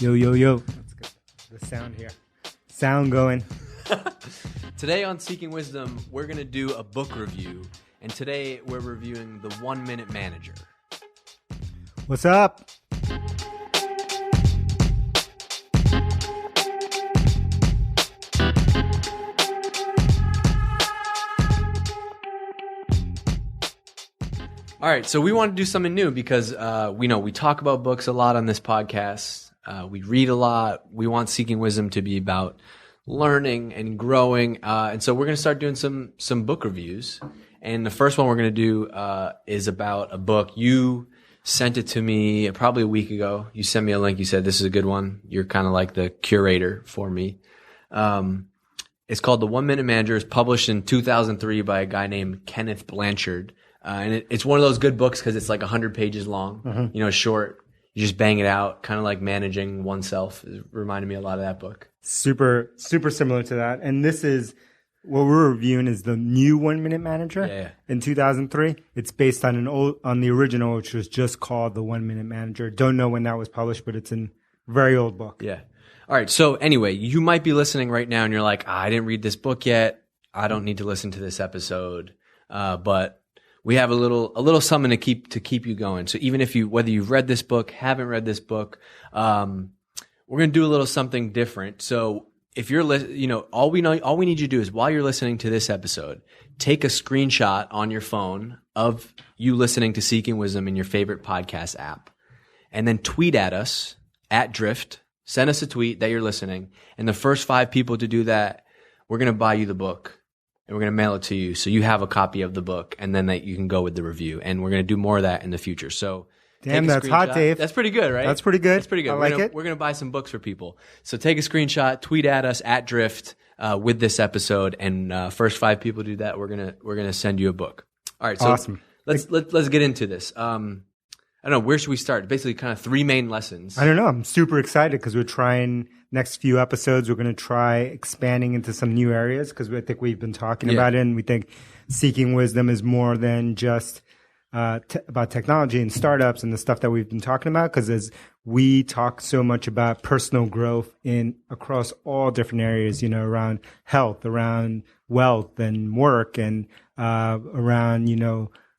Yo, yo, yo. Let's get the sound here. Sound going. Today on Seeking Wisdom, we're going to do a book review. And today we're reviewing The 1 Minute Manager. What's up? All right, so we want to do something new because we know we talk about books a lot on this podcast. We read a lot. We want Seeking Wisdom to be about learning and growing. And so we're going to start doing some book reviews. And the first one we're going to do is about a book. You sent it to me probably a week ago. You sent me a link. You said, this is a good one. You're kind of like the curator for me. It's called The 1 Minute Manager. It's published in 2003 by a guy named Kenneth Blanchard. And it's one of those good books because it's like 100 pages long, short. You just bang it out, kind of like managing oneself. It reminded me a lot of that book. Super similar to that. And this is what we're reviewing is the new 1 Minute Manager in 2003. It's based on on the original, which was just called The 1 Minute Manager. Don't know when that was published, but it's a very old book. Yeah. All right. So anyway, you might be listening right now and you're like, I didn't read this book yet. I don't need to listen to this episode. But we have a little something to keep you going. So even if whether you've read this book, haven't read this book, we're going to do a little something different. So if you're all we need you to do is while you're listening to this episode, take a screenshot on your phone of you listening to Seeking Wisdom in your favorite podcast app, and then tweet at us at Drift. Send us a tweet that you're listening, and the first 5 people to do that, we're going to buy you the book. And we're going to mail it to you so you have a copy of the book, and then you can go with the review. And we're going to do more of that in the future. So damn, that's hot, Dave. That's pretty good, right? That's pretty good. That's pretty good. I like it. We're going to buy some books for people. So take a screenshot, tweet at us at Drift with this episode, and first 5 people do that, we're gonna send you a book. All right, so awesome. Let's get into this. I don't know, where should we start? Basically, kind of 3 main lessons. I don't know. I'm super excited because we're trying. Next few episodes, we're going to try expanding into some new areas because I think we've been talking about it, and we think Seeking Wisdom is more than just about technology and startups and the stuff that we've been talking about. Because as we talk so much about personal growth across all different areas, around health, around wealth and work, and around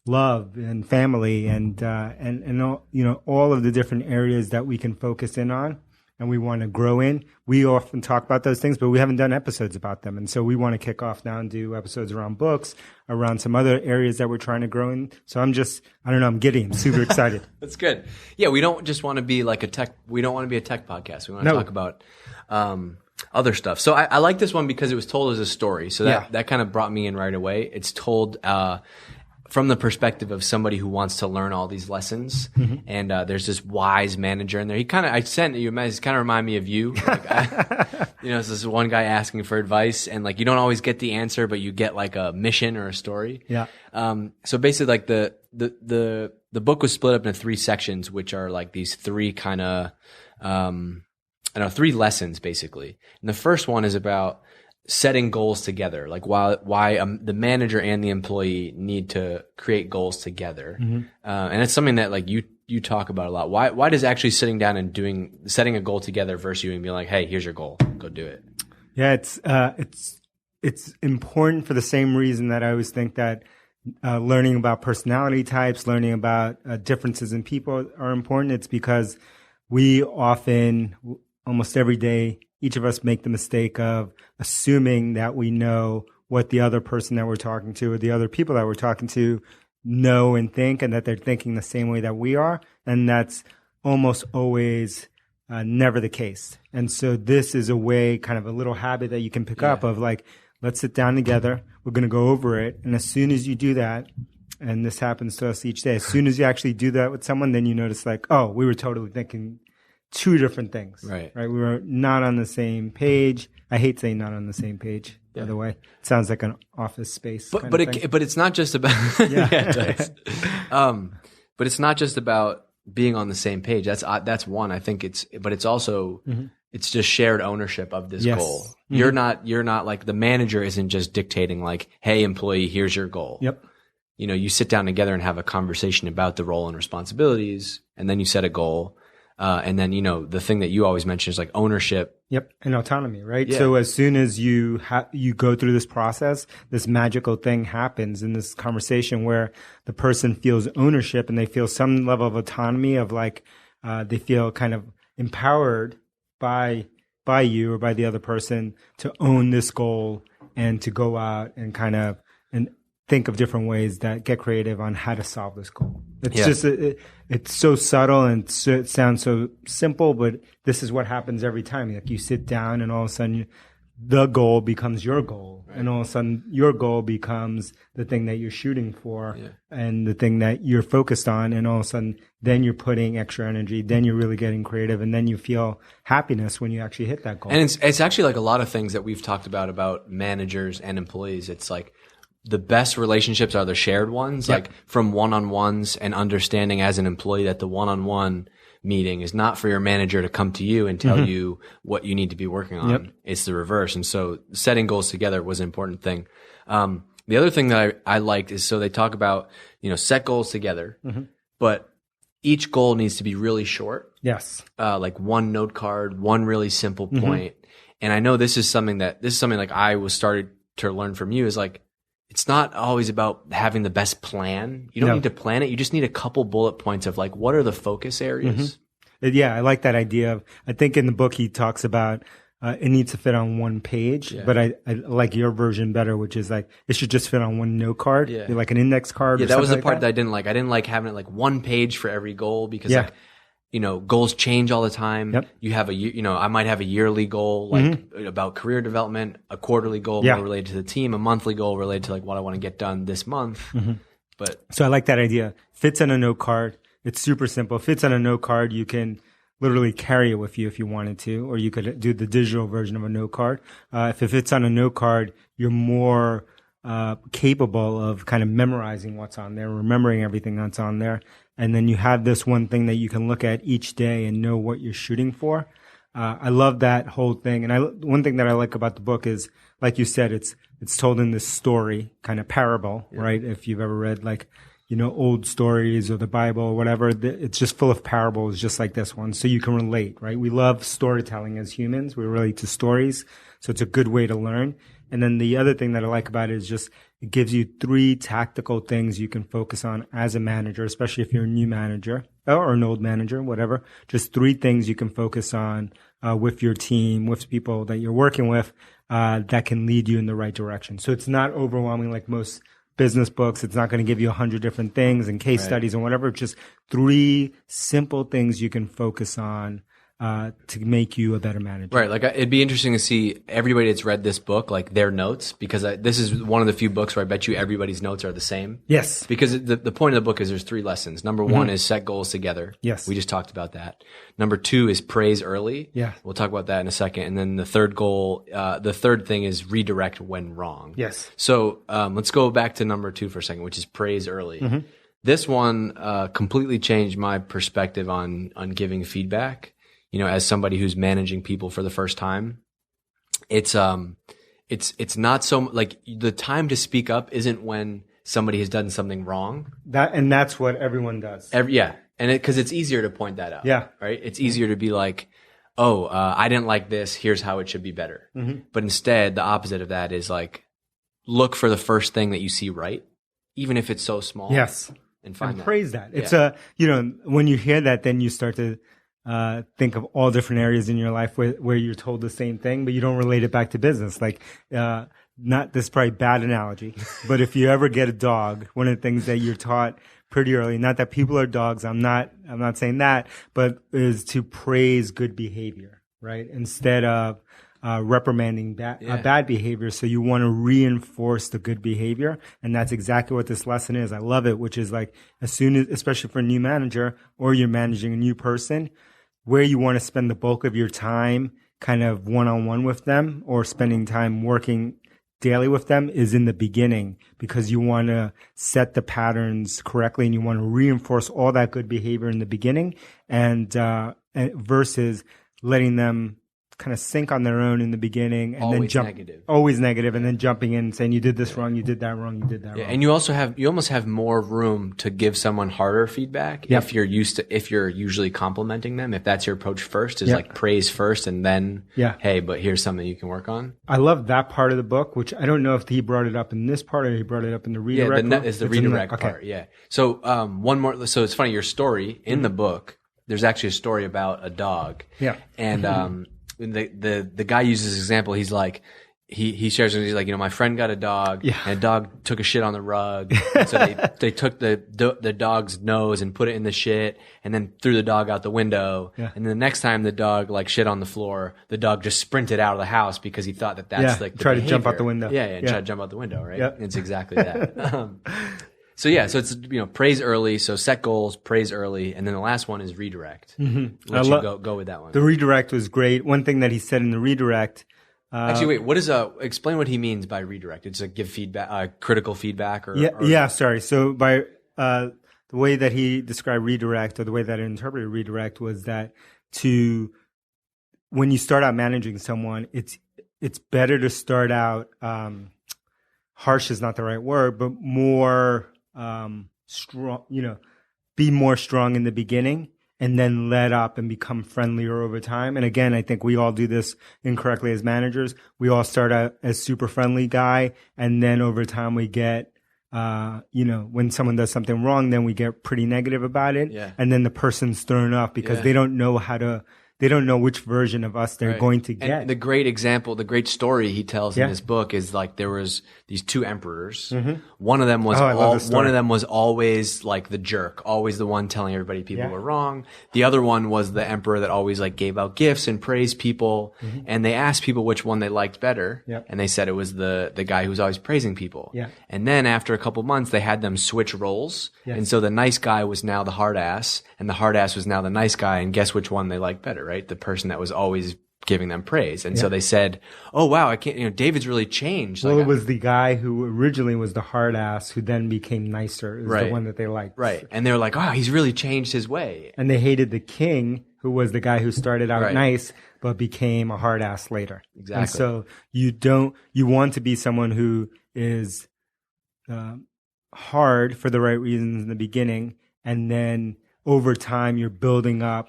love and family, and all of the different areas that we can focus in on. And we want to grow in. We often talk about those things, but we haven't done episodes about them. And so we want to kick off now and do episodes around books, around some other areas that we're trying to grow in. So I'm giddy. I'm super excited. That's good. Yeah, we don't just want to be like we don't want to be a tech podcast. We want to talk about other stuff. So I like this one because it was told as a story. So that kind of brought me in right away. It's told from the perspective of somebody who wants to learn all these lessons. And there's this wise manager in there. I sent you a message, kind of remind me of you. It's this one guy asking for advice, and like you don't always get the answer, but you get like a mission or a story. Yeah. So basically, like the book was split up into 3 sections, which are like these 3 kind of 3 lessons basically. And the first one is about setting goals together, like why the manager and the employee need to create goals together. And it's something that like you talk about a lot. Why does actually sitting down and setting a goal together versus you and being like, hey, here's your goal, go do it? Yeah, it's important for the same reason that I always think that learning about personality types, learning about differences in people are important. It's because we often, almost every day, each of us make the mistake of assuming that we know what the other person that we're talking to or the other people that we're talking to know and think, and that they're thinking the same way that we are. And that's almost always never the case. And so this is a way, kind of a little habit that you can pick up of like, let's sit down together. We're going to go over it. And as soon as you do that, and this happens to us each day, as soon as you actually do that with someone, then you notice like, oh, we were totally thinking 2 different things. Right. We were not on the same page. I hate saying not on the same page, by the way. It sounds like an Office Space but it's not just about it does. But it's not just about being on the same page. That's one. I think it's also it's just shared ownership of this goal. You're not like the manager isn't just dictating like, hey employee, here's your goal. Yep. You sit down together and have a conversation about the role and responsibilities, and then you set a goal. And then, the thing that you always mention is like ownership. Yep. And autonomy, right? Yeah. So as soon as you go through this process, this magical thing happens in this conversation where the person feels ownership and they feel some level of autonomy of like, they feel kind of empowered by you or by the other person to own this goal and to go out and kind of and think of different ways that get creative on how to solve this goal. It's just, it's so subtle and it sounds so simple, but this is what happens every time. Like you sit down and all of a sudden the goal becomes your goal. Right. And all of a sudden your goal becomes the thing that you're shooting for and the thing that you're focused on. And all of a sudden then you're putting extra energy, then you're really getting creative, and then you feel happiness when you actually hit that goal. And it's actually like a lot of things that we've talked about managers and employees. It's like, the best relationships are the shared ones, like from one-on-ones and understanding as an employee that the one-on-one meeting is not for your manager to come to you and tell you what you need to be working on. It's the reverse. And so setting goals together was an important thing. The other thing that I liked is, so they talk about, set goals together, but each goal needs to be really short. Yes. Like one note card, one really simple point. And I know this is something like I was started to learn from you, is like, it's not always about having the best plan. You don't need to plan it. You just need a couple bullet points of like, what are the focus areas? Yeah, I like that idea. I think in the book he talks about it needs to fit on one page, but I like your version better, which is like it should just fit on one note card, like an index card. Yeah, that was the part that I didn't like. I didn't like having it like one page for every goal because like, goals change all the time. You have I might have a yearly goal, like about career development, a quarterly goal more related to the team, a monthly goal related to like what I want to get done this month. But so I like that idea. Fits on a note card. It's super simple. Fits on a note card. You can literally carry it with you if you wanted to, or you could do the digital version of a note card. If it fits on a note card, you're more capable of kind of memorizing what's on there, remembering everything that's on there. And then you have this one thing that you can look at each day and know what you're shooting for. I love that whole thing. And one thing that I like about the book is, like you said, it's told in this story, kind of parable, right? If you've ever read like, old stories or the Bible or whatever, it's just full of parables just like this one. So you can relate, right? We love storytelling as humans. We relate to stories. So it's a good way to learn. And then the other thing that I like about it is just it gives you 3 tactical things you can focus on as a manager, especially if you're a new manager or an old manager, whatever. Just 3 things you can focus on with your team, with people that you're working with that can lead you in the right direction. So it's not overwhelming like most business books. It's not going to give you 100 different things and case studies and whatever. It's just 3 simple things you can focus on to make you a better manager. Right. Like it'd be interesting to see everybody that's read this book, like their notes, because this is one of the few books where I bet you everybody's notes are the same. Yes. Because the point of the book is there's 3 lessons. Number 1 is set goals together. Yes. We just talked about that. Number 2 is praise early. Yeah. We'll talk about that in a second. And then the third goal, the third thing is redirect when wrong. Yes. So let's go back to number 2 for a second, which is praise early. This one completely changed my perspective on giving feedback. As somebody who's managing people for the first time, it's not so like the time to speak up isn't when somebody has done something wrong. That's what everyone does. And because it's easier to point that out. Yeah. Right. It's easier to be like, I didn't like this. Here's how it should be better. But instead, the opposite of that is like, look for the first thing that you see right, even if it's so small. Yes. And find that. Praise that. It's when you hear that, then you start to think of all different areas in your life where you're told the same thing, but you don't relate it back to business. Like, not this is probably a bad analogy, but if you ever get a dog, one of the things that you're taught pretty early, not that people are dogs, I'm not saying that, but is to praise good behavior, right? Instead of reprimanding bad behavior. So you want to reinforce the good behavior. And that's exactly what this lesson is. I love it, which is like especially for a new manager or you're managing a new person, where you want to spend the bulk of your time kind of one-on-one with them or spending time working daily with them is in the beginning, because you want to set the patterns correctly and you want to reinforce all that good behavior in the beginning and versus letting them kind of sink on their own in the beginning and always then negative. Always negative, and then jumping in and saying, you did this wrong, you did that wrong, you did that wrong. And you almost have more room to give someone harder feedback if you're usually complimenting them. If that's your approach first, is like praise first and then, hey, but here's something you can work on. I love that part of the book, which I don't know if he brought it up in this part or he brought it up in the redirect. Yeah, is the redirect part. Yeah. So, one more, so it's funny, your story in the book, there's actually a story about a dog. Yeah. And, the guy uses this example. He's like, he shares it. He's like, my friend got a dog, and a dog took a shit on the rug. And so they took the dog's nose and put it in the shit, and then threw the dog out the window. Yeah. And then the next time the dog like shit on the floor, the dog just sprinted out of the house because he thought that's like the try behavior. To jump out the window. Try to jump out the window, right? Yep. It's exactly that. So it's praise early. So set goals, praise early, and then the last one is redirect. Mm-hmm. Let you go with that one. The redirect was great. One thing that he said in the redirect. Actually, wait. What is explain what he means by redirect? It's give feedback, critical feedback, or Sorry. So by the way that he described redirect, or the way that I interpreted redirect, was that when you start out managing someone, it's better to start out. Harsh is not the right word, but more. Strong, be more strong in the beginning and then let up and become friendlier over time. And again, I think we all do this incorrectly as managers. We all start out as super friendly guy. And then over time we get, when someone does something wrong, then we get pretty negative about it. Yeah. And then the person's thrown off because they don't know they don't know which version of us they're going to get. And the great example, the great story he tells in this book is like there was these two emperors. Mm-hmm. One of them was always like the jerk, always the one telling everybody people were wrong. The other one was the emperor that always like gave out gifts and praised people. Mm-hmm. And they asked people which one they liked better. Yep. And they said it was the guy who was always praising people. Yeah. And then after a couple months, they had them switch roles. Yes. And so the nice guy was now the hard ass, and the hard ass was now the nice guy. And guess which one they liked better, right? The person that was always giving them praise. And so they said, oh, wow, I can't, David's really changed. Well, it was the guy who originally was the hard ass who then became nicer, is the one that they liked. Right. And they were like, oh, he's really changed his way. And they hated the king, who was the guy who started out nice, but became a hard ass later. Exactly. And so you want to be someone who is hard for the right reasons in the beginning, and then over time you're building up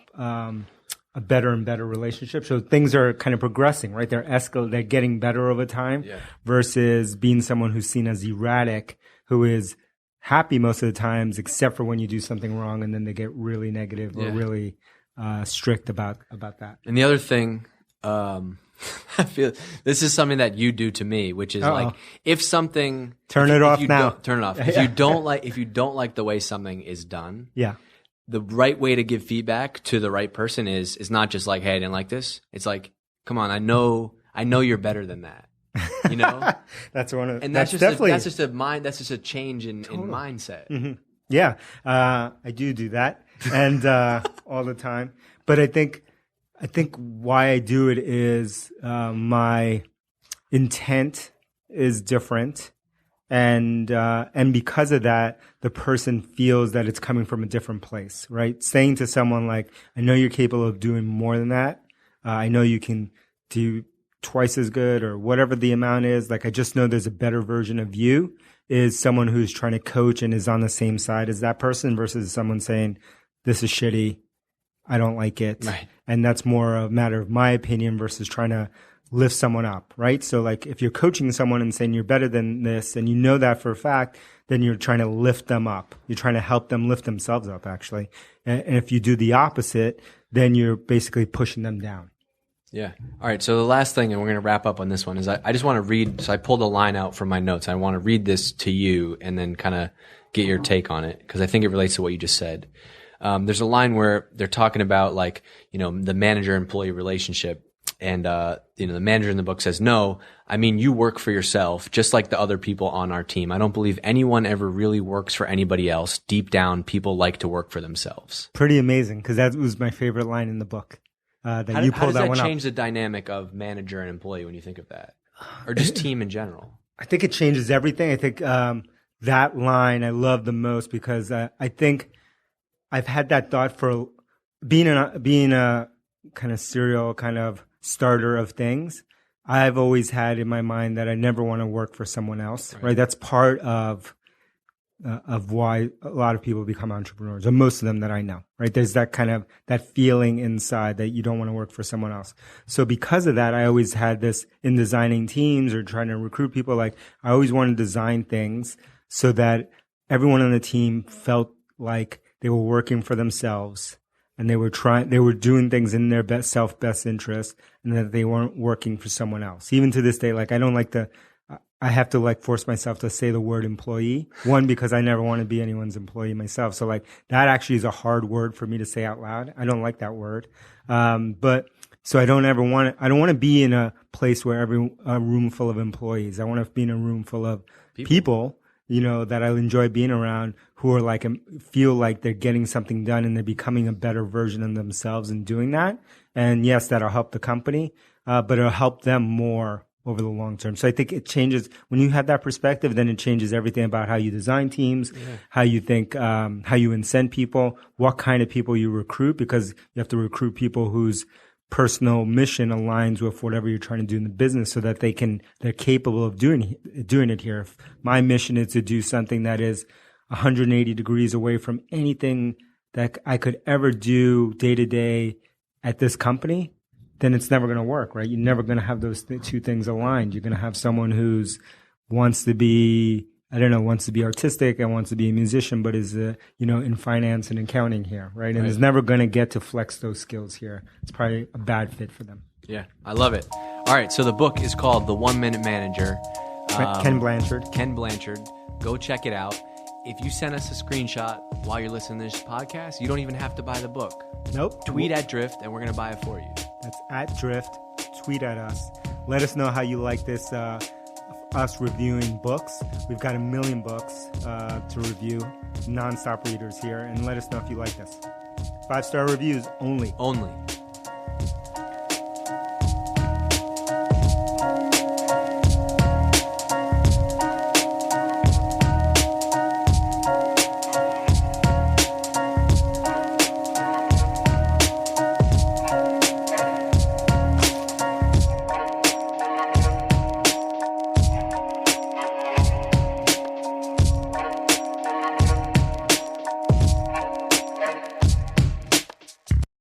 a better and better relationship. So things are kind of progressing, right? They're getting better over time versus being someone who's seen as erratic, who is happy most of the times, except for when you do something wrong, and then they get really negative or really strict about that. And the other thing, I feel this is something that you do to me, which is like if something turn it off. If you don't like the way something is done, the right way to give feedback to the right person is not just like, hey, I didn't like this. It's like, come on, I know you're better than that. That's one of, and that's just a change in mindset. Mm-hmm. Yeah, I do that, and all the time. But I think why I do it is my intent is different. And because of that, the person feels that it's coming from a different place, right? Saying to someone like, I know you're capable of doing more than that. I know you can do twice as good or whatever the amount is. Like, I just know there's a better version of you, is someone who's trying to coach and is on the same side as that person versus someone saying, this is shitty, I don't like it. Right. And that's more a matter of my opinion versus trying to lift someone up, right? So like if you're coaching someone and saying you're better than this and you know that for a fact, then you're trying to lift them up. You're trying to help them lift themselves up, actually. And if you do the opposite, then you're basically pushing them down. Yeah. All right. So the last thing, and we're going to wrap up on this one, is I just want to read. So I pulled a line out from my notes. I want to read this to you and then kind of get your take on it, because I think it relates to what you just said. There's a line where they're talking about like, the manager-employee relationship. And, the manager in the book says, no, I mean, you work for yourself, just like the other people on our team. I don't believe anyone ever really works for anybody else. Deep down, people like to work for themselves. Pretty amazing, because that was my favorite line in the book. How does that change the dynamic of manager and employee when you think of that? Or just team in general? I think it changes everything. I think that line I love the most, because I think I've had that thought for being a kind of serial kind of starter of things, I've always had in my mind that I never want to work for someone else, right? That's part of why a lot of people become entrepreneurs, or most of them that I know, right? There's that kind of, that feeling inside that you don't want to work for someone else. So because of that, I always had this in designing teams or trying to recruit people. Like, I always wanted to design things so that everyone on the team felt like they were working for themselves and they were doing things in their best interest, and that they weren't working for someone else. Even to this day, like, I have to like force myself to say the word employee. One, because I never want to be anyone's employee myself. So like, that actually is a hard word for me to say out loud. I don't like that word. But so I don't want to be in a place where a room full of employees. I want to be in a room full of people, that I enjoy being around, who are like, feel like they're getting something done and they're becoming a better version of themselves in doing that. And yes, that'll help the company, but it'll help them more over the long term. So I think it changes when you have that perspective. Then it changes everything about how you design teams, how you think, how you incent people, what kind of people you recruit, because you have to recruit people whose personal mission aligns with whatever you're trying to do in the business, so that they're capable of doing it here. If my mission is to do something that is 180 degrees away from anything that I could ever do day to day at this company, then it's never going to work, right? You're never going to have those two things aligned. You're going to have someone who's wants to be artistic and wants to be a musician, but is, in finance and accounting here, right? And is never going to get to flex those skills here. It's probably a bad fit for them. Yeah, I love it. All right, so the book is called The 1 Minute Manager. Ken Blanchard. Ken Blanchard. Go check it out. If you send us a screenshot while you're listening to this podcast, you don't even have to buy the book. Nope. Tweet at Drift, and we're going to buy it for you. That's at Drift. Tweet at us. Let us know how you like this, us reviewing books. We've got 1 million books to review. Nonstop readers here. And let us know if you like this. 5-star reviews only. Only.